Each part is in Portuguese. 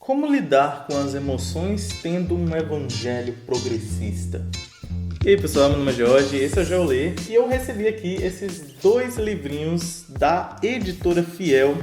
Como lidar com as emoções tendo um evangelho progressista? E aí pessoal, meu nome é Jorge, esse é o Geolê e eu recebi aqui esses dois livrinhos da Editora Fiel,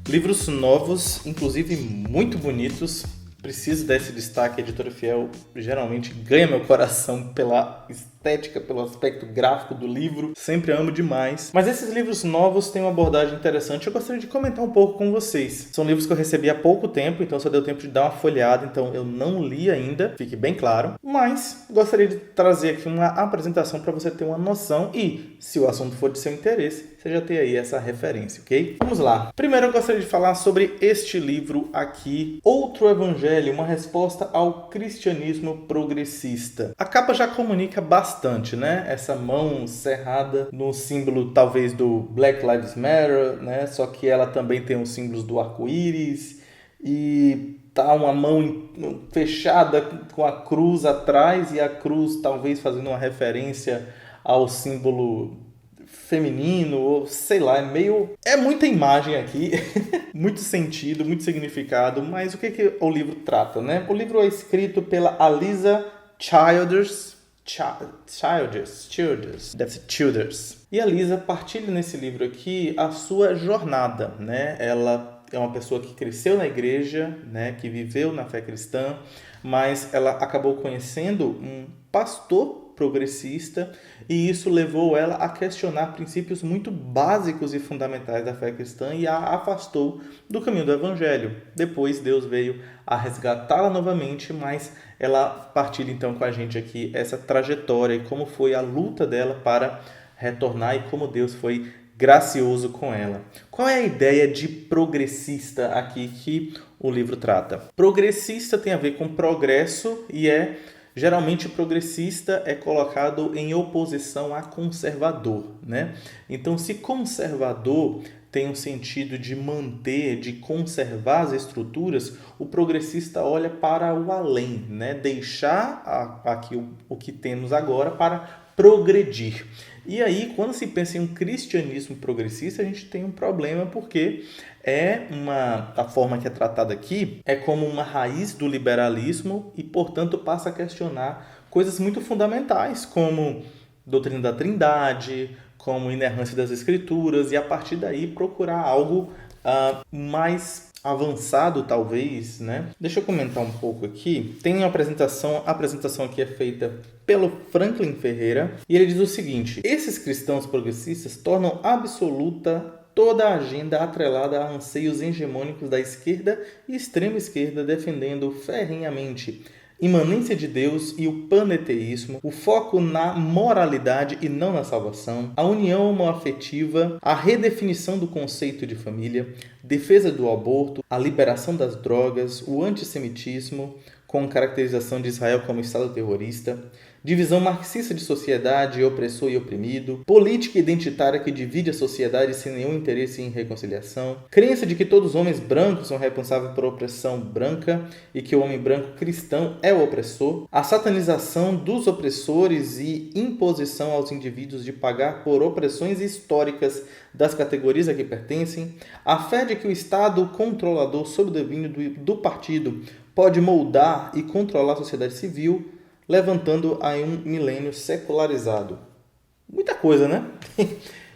livros novos, inclusive muito bonitos. Preciso desse destaque, a Editora Fiel geralmente ganha meu coração pela estética, pelo aspecto gráfico do livro, sempre amo demais. Mas esses livros novos têm uma abordagem interessante, eu gostaria de comentar um pouco com vocês. São livros que eu recebi há pouco tempo, então só deu tempo de dar uma folheada, então eu não li ainda, fique bem claro. Mas gostaria de trazer aqui uma apresentação para você ter uma noção e, se o assunto for de seu interesse, você já tem aí essa referência, ok? Vamos lá. Primeiro eu gostaria de falar sobre este livro aqui, Outro Evangelho, uma resposta ao cristianismo progressista. A capa já comunica bastante, né? Essa mão cerrada no símbolo talvez do Black Lives Matter, né? Só que ela também tem os símbolos do arco-íris e tá uma mão fechada com a cruz atrás e a cruz talvez fazendo uma referência ao símbolo feminino, ou sei lá, é muita imagem aqui, muito sentido, muito significado, mas o que o livro trata, né? O livro é escrito pela Alisa Childers, deve ser Childers. E a Alisa partilha nesse livro aqui a sua jornada, né? Ela é uma pessoa que cresceu na igreja, né? Que viveu na fé cristã, mas ela acabou conhecendo um pastor progressista e isso levou ela a questionar princípios muito básicos e fundamentais da fé cristã e a afastou do caminho do evangelho. Depois Deus veio a resgatá-la novamente, mas ela partilha então com a gente aqui essa trajetória e como foi a luta dela para retornar e como Deus foi gracioso com ela. Qual é a ideia de progressista aqui que o livro trata? Progressista tem a ver com progresso e geralmente progressista é colocado em oposição a conservador, né? Então, se conservador tem um sentido de manter, de conservar as estruturas, o progressista olha para o além, né? Deixar aqui o que temos agora para progredir. E aí, quando se pensa em um cristianismo progressista, a gente tem um problema porque a forma que é tratada aqui é como uma raiz do liberalismo e, portanto, passa a questionar coisas muito fundamentais, como doutrina da Trindade, como inerrância das Escrituras, e a partir daí procurar algo mais avançado, talvez, né? Deixa eu comentar um pouco aqui. Tem uma apresentação, a apresentação aqui é feita pelo Franklin Ferreira, e ele diz o seguinte: esses cristãos progressistas tornam absoluta toda a agenda atrelada a anseios hegemônicos da esquerda e extrema esquerda, defendendo ferrenhamente imanência de Deus e o paneteísmo, o foco na moralidade e não na salvação, a união homoafetiva, a redefinição do conceito de família, defesa do aborto, a liberação das drogas, o antissemitismo, com caracterização de Israel como Estado terrorista, divisão marxista de sociedade, opressor e oprimido, política identitária que divide a sociedade sem nenhum interesse em reconciliação, crença de que todos os homens brancos são responsáveis por opressão branca e que o homem branco cristão é o opressor, a satanização dos opressores e imposição aos indivíduos de pagar por opressões históricas das categorias a que pertencem, a fé de que o Estado controlador sob o domínio do partido pode moldar e controlar a sociedade civil, levantando aí um milênio secularizado. Muita coisa, né?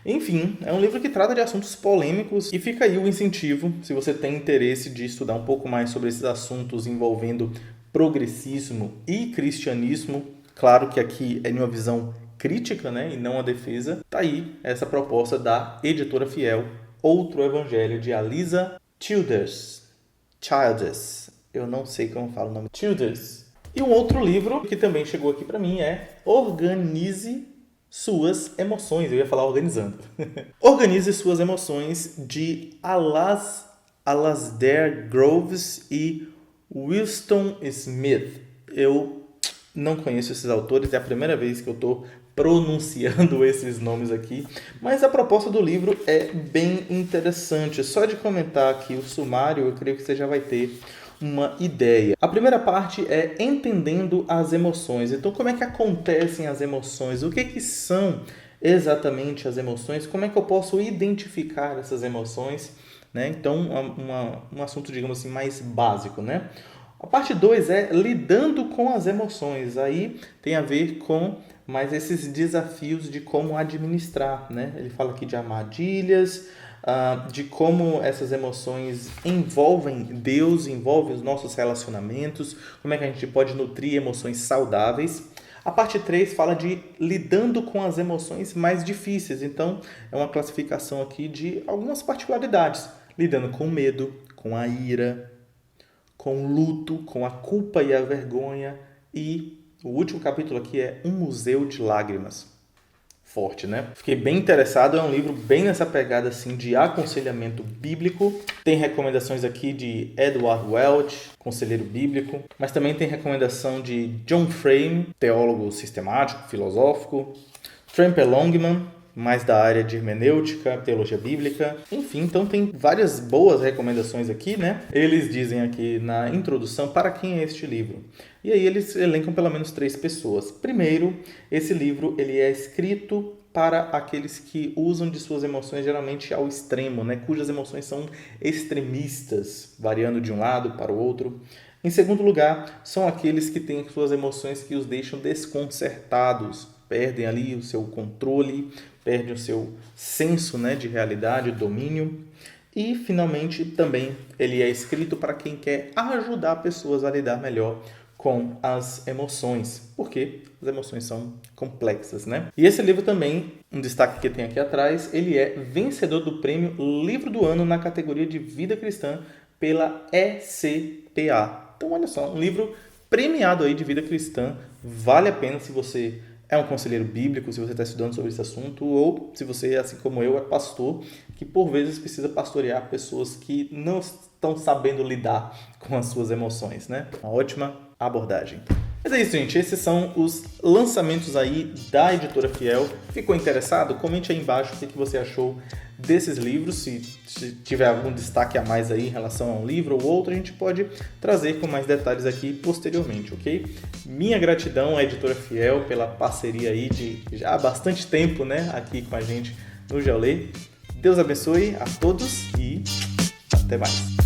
Enfim, é um livro que trata de assuntos polêmicos e fica aí o incentivo, se você tem interesse de estudar um pouco mais sobre esses assuntos envolvendo progressismo e cristianismo, claro que aqui é em uma visão crítica, né, e não a defesa, tá aí essa proposta da Editora Fiel, Outro Evangelho, de Alisa Childers. Eu não sei como fala o nome. Childers. E um outro livro que também chegou aqui para mim é Organize Suas Emoções. Eu ia falar organizando. Organize Suas Emoções, de Alasdair Groves e Winston Smith. Eu não conheço esses autores, é a primeira vez que eu estou pronunciando esses nomes aqui, mas a proposta do livro é bem interessante. Só de comentar aqui o sumário, eu creio que você já vai ter uma ideia. A primeira parte é entendendo as emoções. Então, como é que acontecem as emoções? O que são exatamente as emoções? Como é que eu posso identificar essas emoções? né? Então, um assunto, digamos assim, mais básico, né? A parte 2 é lidando com as emoções. Aí tem a ver com mais esses desafios de como administrar, né? Ele fala aqui de armadilhas, de como essas emoções envolvem Deus, envolvem os nossos relacionamentos, como é que a gente pode nutrir emoções saudáveis. A parte 3 fala de lidando com as emoções mais difíceis. Então, é uma classificação aqui de algumas particularidades. Lidando com o medo, com a ira, com o luto, com a culpa e a vergonha. E o último capítulo aqui é Um Museu de Lágrimas. Forte, né? Fiquei bem interessado, é um livro bem nessa pegada assim de aconselhamento bíblico. Tem recomendações aqui de Edward Welch, conselheiro bíblico, mas também tem recomendação de John Frame, teólogo sistemático, filosófico, Tramper Longman, mais da área de hermenêutica, teologia bíblica, enfim, então tem várias boas recomendações aqui, né? Eles dizem aqui na introdução para quem é este livro. E aí eles elencam pelo menos 3 pessoas. Primeiro, esse livro ele é escrito para aqueles que usam de suas emoções geralmente ao extremo, né? Cujas emoções são extremistas, variando de um lado para o outro. Em segundo lugar, são aqueles que têm suas emoções que os deixam desconcertados, perdem ali o seu controle, perdem o seu senso, né, de realidade, domínio. E, finalmente, também ele é escrito para quem quer ajudar pessoas a lidar melhor com as emoções, porque as emoções são complexas, né? E esse livro também, um destaque que tem aqui atrás, ele é vencedor do prêmio Livro do Ano na categoria de Vida Cristã pela ECPA. Então, olha só, um livro premiado aí de vida cristã, vale a pena se você é um conselheiro bíblico, se você está estudando sobre esse assunto, ou se você, assim como eu, é pastor, que por vezes precisa pastorear pessoas que não estão sabendo lidar com as suas emoções, né? Uma ótima abordagem. Mas é isso, gente. Esses são os lançamentos aí da Editora Fiel. Ficou interessado? Comente aí embaixo o que você achou desses livros. Se tiver algum destaque a mais aí em relação a um livro ou outro, a gente pode trazer com mais detalhes aqui posteriormente, ok? Minha gratidão à Editora Fiel pela parceria aí de já há bastante tempo, né, aqui com a gente no Geolê. Deus abençoe a todos e até mais.